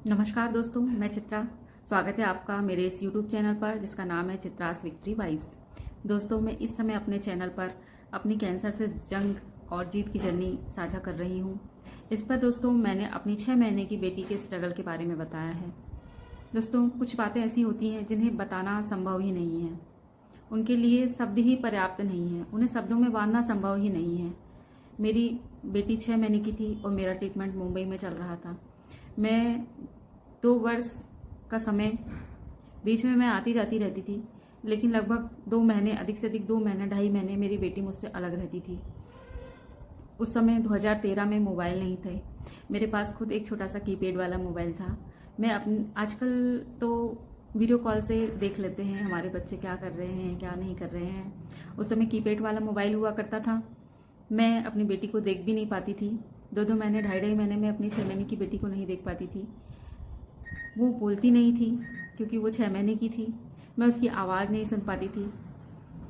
नमस्कार दोस्तों, मैं चित्रा। स्वागत है आपका मेरे इस YouTube चैनल पर जिसका नाम है चित्रास विक्ट्री वाइब्स। दोस्तों, मैं इस समय अपने चैनल पर अपनी कैंसर से जंग और जीत की जर्नी साझा कर रही हूँ। इस पर दोस्तों मैंने अपनी 6 महीने की बेटी के स्ट्रगल के बारे में बताया है। दोस्तों, कुछ बातें ऐसी होती हैं जिन्हें बताना संभव ही नहीं है। उनके लिए शब्द ही पर्याप्त नहीं है, उन्हें शब्दों में बांधना संभव ही नहीं है। मेरी बेटी 6 महीने की थी और मेरा ट्रीटमेंट मुंबई में चल रहा था। मैं 2 वर्ष का समय बीच में मैं आती जाती रहती थी, लेकिन लगभग 2 महीने, अधिक से अधिक 2 महीने, 2.5 महीने मेरी बेटी मुझसे अलग रहती थी। उस समय 2013 में मोबाइल नहीं थे। मेरे पास खुद एक छोटा सा कीपैड वाला मोबाइल था। मैं आजकल तो वीडियो कॉल से देख लेते हैं हमारे बच्चे क्या कर रहे हैं, क्या नहीं कर रहे हैं। उस समय कीपैड वाला मोबाइल हुआ करता था। मैं अपनी बेटी को देख भी नहीं पाती थी। 2-2 महीने, 2.5 महीने में अपनी 6 महीने की बेटी को नहीं देख पाती थी। वो बोलती नहीं थी क्योंकि वो 6 महीने की थी। मैं उसकी आवाज़ नहीं सुन पाती थी।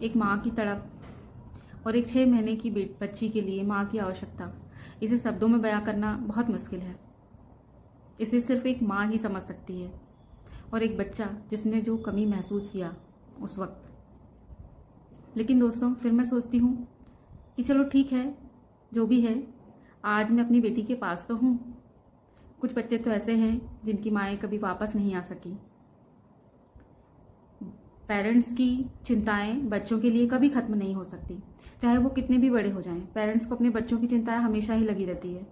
एक माँ की तड़प और एक 6 महीने की बच्ची के लिए माँ की आवश्यकता, इसे शब्दों में बयां करना बहुत मुश्किल है। इसे सिर्फ एक माँ ही समझ सकती है और एक बच्चा जिसने जो कमी महसूस किया उस वक्त। लेकिन दोस्तों, फिर मैं सोचती हूँ कि चलो ठीक है, जो भी है, आज मैं अपनी बेटी के पास तो हूँ। कुछ बच्चे तो ऐसे हैं जिनकी माएँ कभी वापस नहीं आ सकी। पेरेंट्स की चिंताएं बच्चों के लिए कभी खत्म नहीं हो सकती, चाहे वो कितने भी बड़े हो जाएं। पेरेंट्स को अपने बच्चों की चिंताएं हमेशा ही लगी रहती है।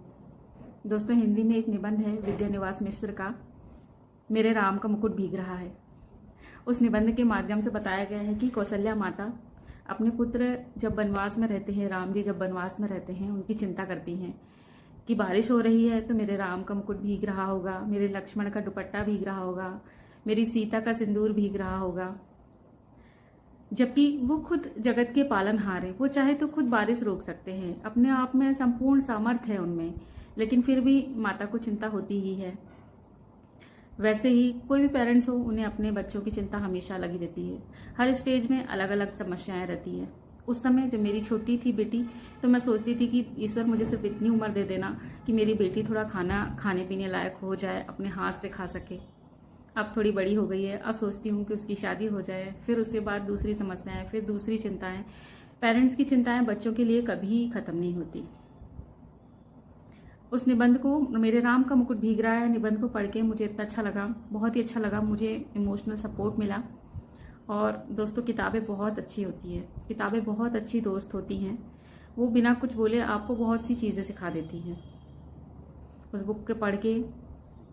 दोस्तों, हिंदी में एक निबंध है विद्यानिवास मिश्र का, मेरे राम का मुकुट भीग रहा है। उस निबंध के माध्यम से बताया गया है कि कौशल्या माता अपने पुत्र जब वनवास में रहते हैं, राम जी जब वनवास में रहते हैं, उनकी चिंता करती हैं कि बारिश हो रही है तो मेरे राम का मुकुट भीग रहा होगा, मेरे लक्ष्मण का दुपट्टा भीग रहा होगा, मेरी सीता का सिंदूर भीग रहा होगा। जबकि वो खुद जगत के पालनहार है, वो चाहे तो खुद बारिश रोक सकते हैं, अपने आप में संपूर्ण सामर्थ्य है उनमें, लेकिन फिर भी माता को चिंता होती ही है। वैसे ही कोई भी पेरेंट्स हो, उन्हें अपने बच्चों की चिंता हमेशा लगी रहती है। हर स्टेज में अलग अलग समस्याएं रहती हैं। उस समय जब मेरी छोटी थी बेटी, तो मैं सोचती थी कि ईश्वर मुझे सिर्फ इतनी उम्र दे देना कि मेरी बेटी थोड़ा खाना खाने पीने लायक हो जाए, अपने हाथ से खा सके। अब थोड़ी बड़ी हो गई है, अब सोचती हूँ कि उसकी शादी हो जाए, फिर उसके बाद दूसरी समस्याएं, फिर दूसरी चिंताएं। पेरेंट्स की चिंताएं बच्चों के लिए कभी खत्म नहीं होती। उस निबंध को, मेरे राम का मुकुट भीग रहा है, निबंध को पढ़ के मुझे इतना अच्छा लगा, बहुत ही अच्छा लगा। मुझे इमोशनल सपोर्ट मिला। और दोस्तों, किताबें बहुत अच्छी होती हैं, किताबें बहुत अच्छी दोस्त होती हैं। वो बिना कुछ बोले आपको बहुत सी चीज़ें सिखा देती हैं। उस बुक के पढ़ के